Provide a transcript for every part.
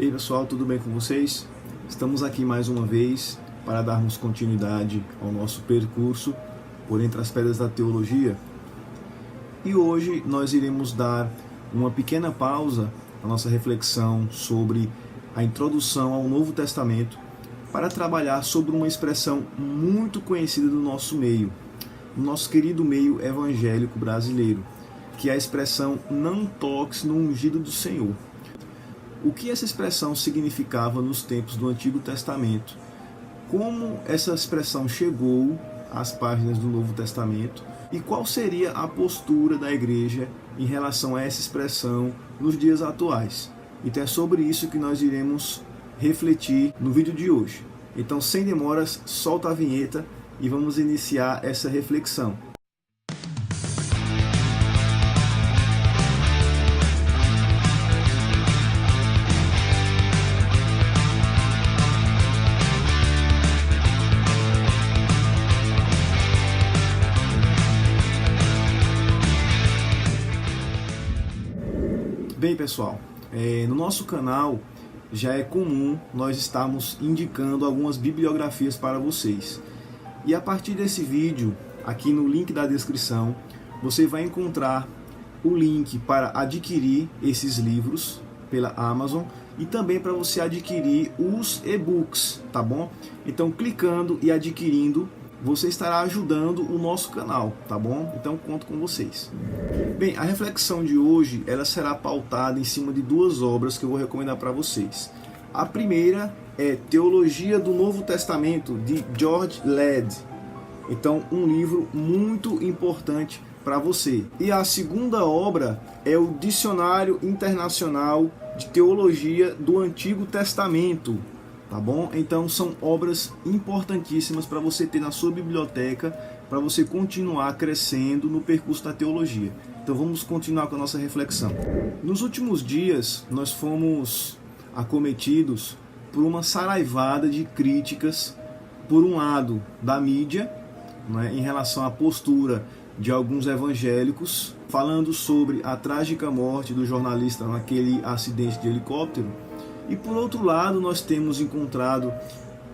E aí pessoal, tudo bem com vocês? Estamos aqui mais uma vez para darmos continuidade ao nosso percurso por Entre as Pedras da Teologia. E hoje nós iremos dar uma pequena pausa na nossa reflexão sobre a introdução ao Novo Testamento para trabalhar sobre uma expressão muito conhecida do nosso meio, no nosso querido meio evangélico brasileiro, que é a expressão "não toques no ungido do Senhor". O que essa expressão significava nos tempos do Antigo Testamento? Como essa expressão chegou às páginas do Novo Testamento? E qual seria a postura da igreja em relação a essa expressão nos dias atuais? Então é sobre isso que nós iremos refletir no vídeo de hoje. Então, sem demoras, solta a vinheta e vamos iniciar essa reflexão. Bem, pessoal, no nosso canal já é comum nós estarmos indicando algumas bibliografias para vocês. E a partir desse vídeo, aqui no link da descrição, você vai encontrar o link para adquirir esses livros pela Amazon e também para você adquirir os e-books, tá bom? Então, clicando e adquirindo, você estará ajudando o nosso canal, tá bom? Então, conto com vocês. Bem, a reflexão de hoje, ela será pautada em cima de duas obras que eu vou recomendar para vocês. A primeira é Teologia do Novo Testamento, de George Ladd. Então, um livro muito importante para você. E a segunda obra é o Dicionário Internacional de Teologia do Antigo Testamento. Tá bom? Então são obras importantíssimas para você ter na sua biblioteca, para você continuar crescendo no percurso da teologia. Então vamos continuar com a nossa reflexão. Nos últimos dias nós fomos acometidos por uma saraivada de críticas, por um lado da mídia, né, em relação à postura de alguns evangélicos, falando sobre a trágica morte do jornalista naquele acidente de helicóptero. E por outro lado, nós temos encontrado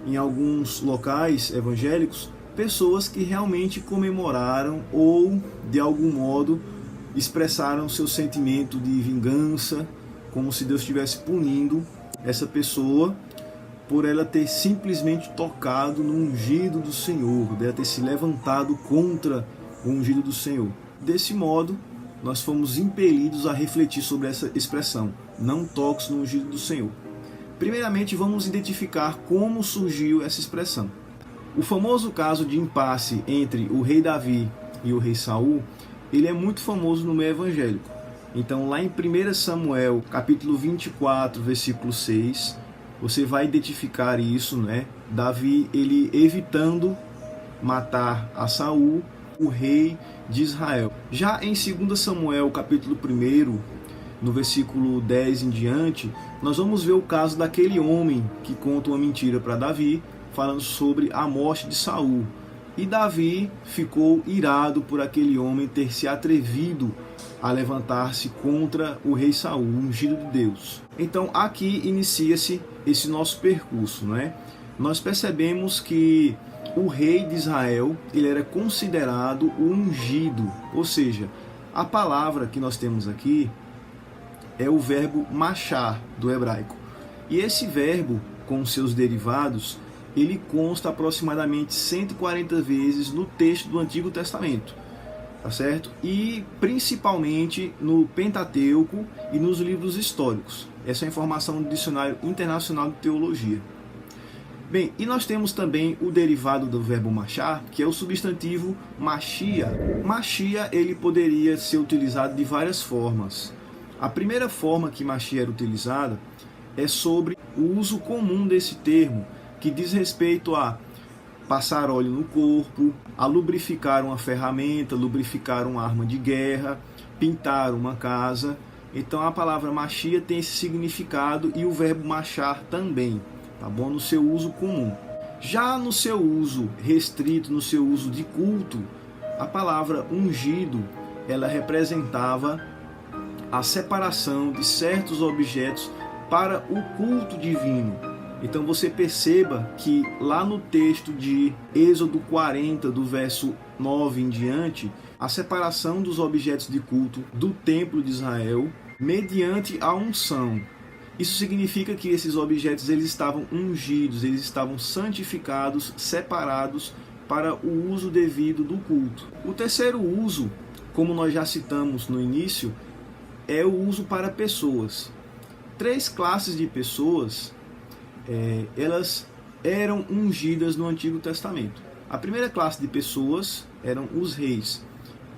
em alguns locais evangélicos pessoas que realmente comemoraram ou, de algum modo, expressaram seu sentimento de vingança, como se Deus estivesse punindo essa pessoa por ela ter simplesmente tocado no ungido do Senhor, dela ter se levantado contra o ungido do Senhor. Desse modo, nós fomos impelidos a refletir sobre essa expressão, "não toques no ungido do Senhor". Primeiramente, vamos identificar como surgiu essa expressão. O famoso caso de impasse entre o rei Davi e o rei Saul, ele é muito famoso no meio evangélico. Então, lá em 1 Samuel, capítulo 24, versículo 6, você vai identificar isso, né? Davi, ele evitando matar a Saul, o rei de Israel. Já em 2 Samuel, capítulo 1, no versículo 10 em diante, nós vamos ver o caso daquele homem que conta uma mentira para Davi, falando sobre a morte de Saul. E Davi ficou irado por aquele homem ter se atrevido a levantar-se contra o rei Saul, o ungido de Deus. Então aqui inicia-se esse nosso percurso, né? Nós percebemos que o rei de Israel, ele era considerado o ungido, ou seja, a palavra que nós temos aqui é o verbo machar, do hebraico. E esse verbo, com seus derivados, ele consta aproximadamente 140 vezes no texto do Antigo Testamento, tá certo? E principalmente no Pentateuco e nos livros históricos. Essa é a informação do Dicionário Internacional de Teologia. Bem, e nós temos também o derivado do verbo machar, que é o substantivo machia. Machia, ele poderia ser utilizado de várias formas. A primeira forma que machia era utilizada é sobre o uso comum desse termo, que diz respeito a passar óleo no corpo, a lubrificar uma ferramenta, lubrificar uma arma de guerra, pintar uma casa. Então a palavra machia tem esse significado e o verbo machar também, tá bom? No seu uso comum. Já no seu uso restrito, no seu uso de culto, a palavra ungido, ela representava a separação de certos objetos para o culto divino. Então você perceba que lá no texto de Êxodo 40, do verso 9 em diante, a separação dos objetos de culto do templo de Israel mediante a unção. Isso significa que esses objetos eles estavam ungidos, eles estavam santificados, separados para o uso devido do culto. O terceiro uso, como nós já citamos no início, é o uso para pessoas. 3 classes de pessoas, elas eram ungidas no Antigo Testamento. A primeira classe de pessoas eram os reis.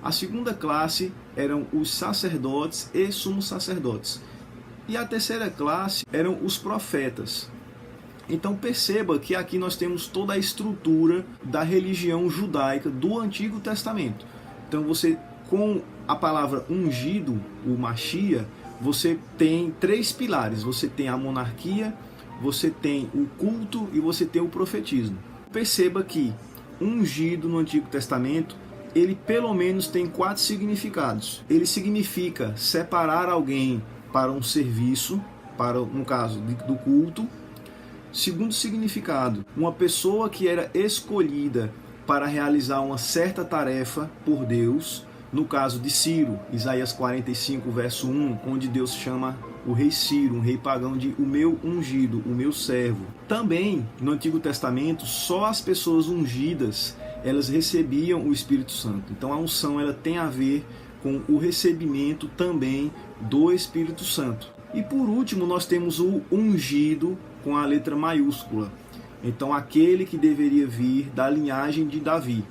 A segunda classe eram os sacerdotes e sumos sacerdotes. E a terceira classe eram os profetas. Então perceba que aqui nós temos toda a estrutura da religião judaica do Antigo Testamento. Então você, com a palavra ungido, o Machia, você tem 3 pilares. Você tem a monarquia, você tem o culto e você tem o profetismo. Perceba que ungido no Antigo Testamento, ele pelo menos tem 4 significados. Ele significa separar alguém para um serviço, no caso do culto. Segundo significado, uma pessoa que era escolhida para realizar uma certa tarefa por Deus, no caso de Ciro, Isaías 45, verso 1, onde Deus chama o rei Ciro, um rei pagão, de o meu ungido, o meu servo. Também, no Antigo Testamento, só as pessoas ungidas, elas recebiam o Espírito Santo. Então a unção ela tem a ver com o recebimento também do Espírito Santo. E por último, nós temos o ungido com a letra maiúscula. Então aquele que deveria vir da linhagem de Davi.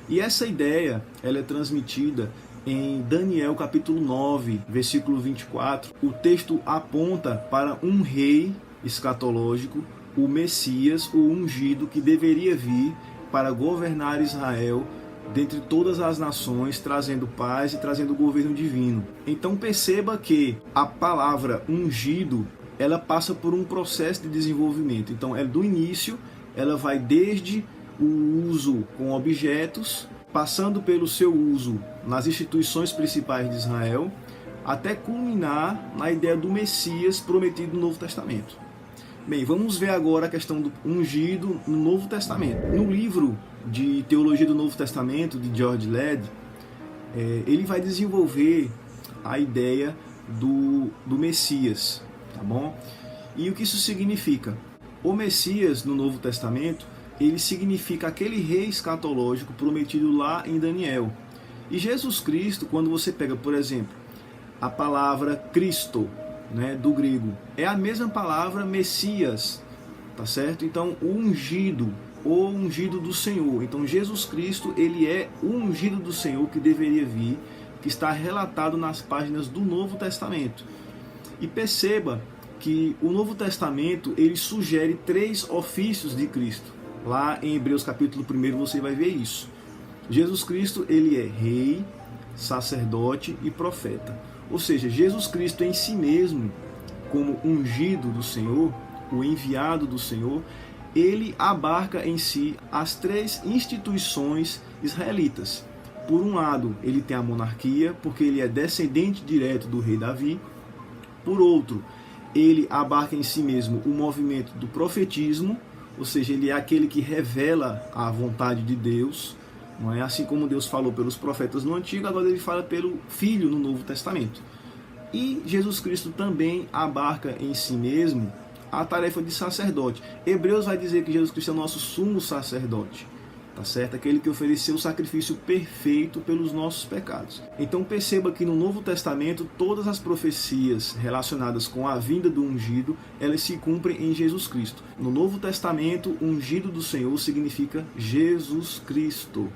E essa ideia ela é transmitida em Daniel capítulo 9, versículo 24. O texto aponta para um rei escatológico, o Messias, o ungido, que deveria vir para governar Israel dentre todas as nações, trazendo paz e trazendo governo divino. Então perceba que a palavra ungido, ela passa por um processo de desenvolvimento. Então do início, ela vai desde o uso com objetos, passando pelo seu uso nas instituições principais de Israel, até culminar na ideia do Messias prometido no Novo Testamento. Bem, vamos ver agora a questão do ungido no Novo Testamento. No livro de Teologia do Novo Testamento, de George Led, ele vai desenvolver a ideia do Messias, tá bom? E o que isso significa? O Messias no Novo Testamento, ele significa aquele rei escatológico prometido lá em Daniel. E Jesus Cristo, quando você pega, por exemplo, a palavra Cristo, né, do grego, é a mesma palavra Messias, tá certo? Então o ungido do Senhor. Então Jesus Cristo, ele é o ungido do Senhor que deveria vir, que está relatado nas páginas do Novo Testamento. E perceba que o Novo Testamento, ele sugere 3 ofícios de Cristo. Lá em Hebreus capítulo 1 você vai ver isso. Jesus Cristo, ele é rei, sacerdote e profeta. Ou seja, Jesus Cristo em si mesmo, como ungido do Senhor, o enviado do Senhor, ele abarca em si as 3 instituições israelitas. Por um lado, ele tem a monarquia, porque ele é descendente direto do rei Davi. Por outro, ele abarca em si mesmo o movimento do profetismo, ou seja, ele é aquele que revela a vontade de Deus. Não é assim como Deus falou pelos profetas no Antigo, agora ele fala pelo Filho no Novo Testamento. E Jesus Cristo também abarca em si mesmo a tarefa de sacerdote. Hebreus vai dizer que Jesus Cristo é o nosso sumo sacerdote, tá certo? Aquele que ofereceu o sacrifício perfeito pelos nossos pecados. Então perceba que no Novo Testamento todas as profecias relacionadas com a vinda do ungido, elas se cumprem em Jesus Cristo. No Novo Testamento, ungido do Senhor significa Jesus Cristo.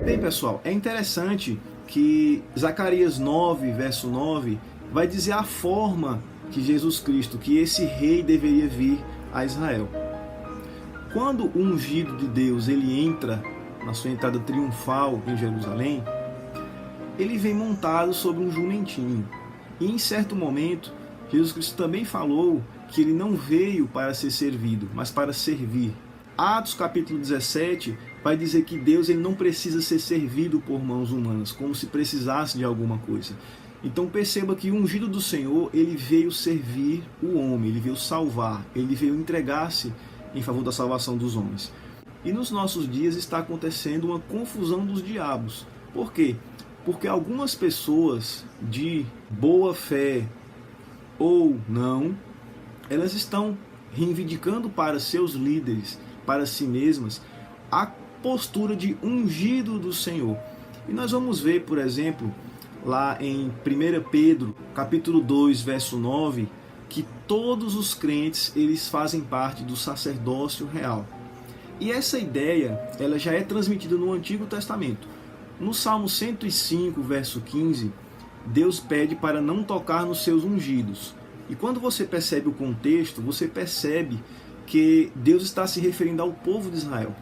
Bem, pessoal, é interessante que Zacarias 9, verso 9, vai dizer a forma que Jesus Cristo, que esse rei deveria vir a Israel. Quando o ungido de Deus ele entra na sua entrada triunfal em Jerusalém, ele vem montado sobre um jumentinho. E em certo momento, Jesus Cristo também falou que ele não veio para ser servido, mas para servir. Atos capítulo 17 vai dizer que Deus ele não precisa ser servido por mãos humanas, como se precisasse de alguma coisa. Então perceba que o ungido do Senhor, ele veio servir o homem, ele veio salvar, ele veio entregar-se em favor da salvação dos homens. E nos nossos dias está acontecendo uma confusão dos diabos. Por quê? Porque algumas pessoas de boa fé ou não, elas estão reivindicando para seus líderes, para si mesmas, a postura de ungido do Senhor. E nós vamos ver, por exemplo, lá em 1 Pedro, capítulo 2, verso 9, que todos os crentes, eles fazem parte do sacerdócio real. E essa ideia, ela já é transmitida no Antigo Testamento. No Salmo 105, verso 15, Deus pede para não tocar nos seus ungidos. E quando você percebe o contexto, você percebe que Deus está se referindo ao povo de Israel.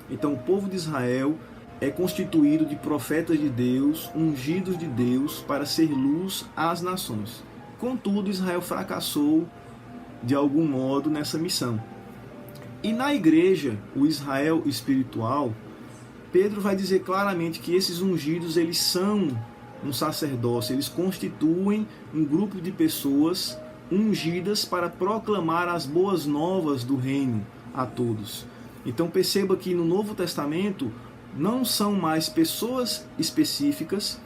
Então, o povo de Israel é constituído de profetas de Deus, ungidos de Deus, para ser luz às nações. Contudo, Israel fracassou de algum modo nessa missão. E na igreja, o Israel espiritual, Pedro vai dizer claramente que esses ungidos, eles são um sacerdócio, eles constituem um grupo de pessoas ungidas para proclamar as boas novas do reino a todos. Então perceba que no Novo Testamento não são mais pessoas específicas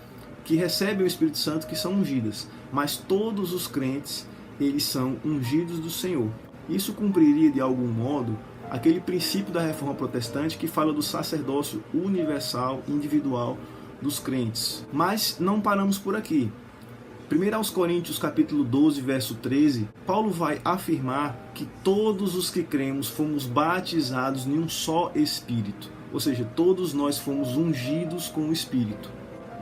que recebem o Espírito Santo que são ungidas, mas todos os crentes, eles são ungidos do Senhor. Isso cumpriria de algum modo aquele princípio da Reforma Protestante que fala do sacerdócio universal, individual dos crentes. Mas não paramos por aqui. 1 aos Coríntios capítulo 12, verso 13, Paulo vai afirmar que todos os que cremos fomos batizados em um só Espírito. Ou seja, todos nós fomos ungidos com o Espírito.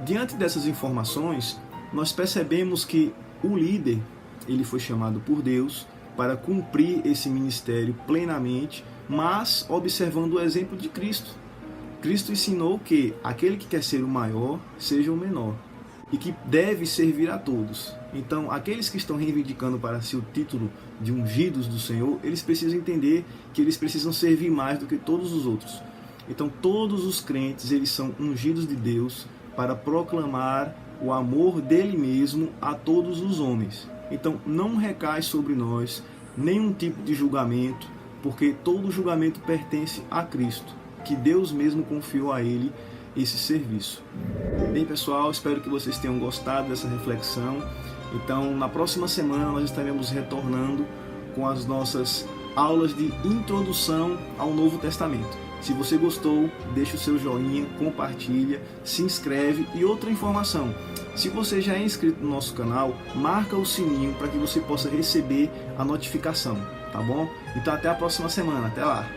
Diante dessas informações, nós percebemos que o líder, ele foi chamado por Deus para cumprir esse ministério plenamente, mas observando o exemplo de Cristo. Cristo ensinou que aquele que quer ser o maior, seja o menor, e que deve servir a todos. Então, aqueles que estão reivindicando para si o título de ungidos do Senhor, eles precisam entender que eles precisam servir mais do que todos os outros. Então, todos os crentes, eles são ungidos de Deus para proclamar o amor dele mesmo a todos os homens. Então, não recai sobre nós nenhum tipo de julgamento, porque todo julgamento pertence a Cristo, que Deus mesmo confiou a ele esse serviço. Bem, pessoal, espero que vocês tenham gostado dessa reflexão. Então, na próxima semana nós estaremos retornando com as nossas aulas de introdução ao Novo Testamento. Se você gostou, deixa o seu joinha, compartilha, se inscreve. E outra informação, se você já é inscrito no nosso canal, marca o sininho para que você possa receber a notificação, tá bom? Então até a próxima semana, até lá!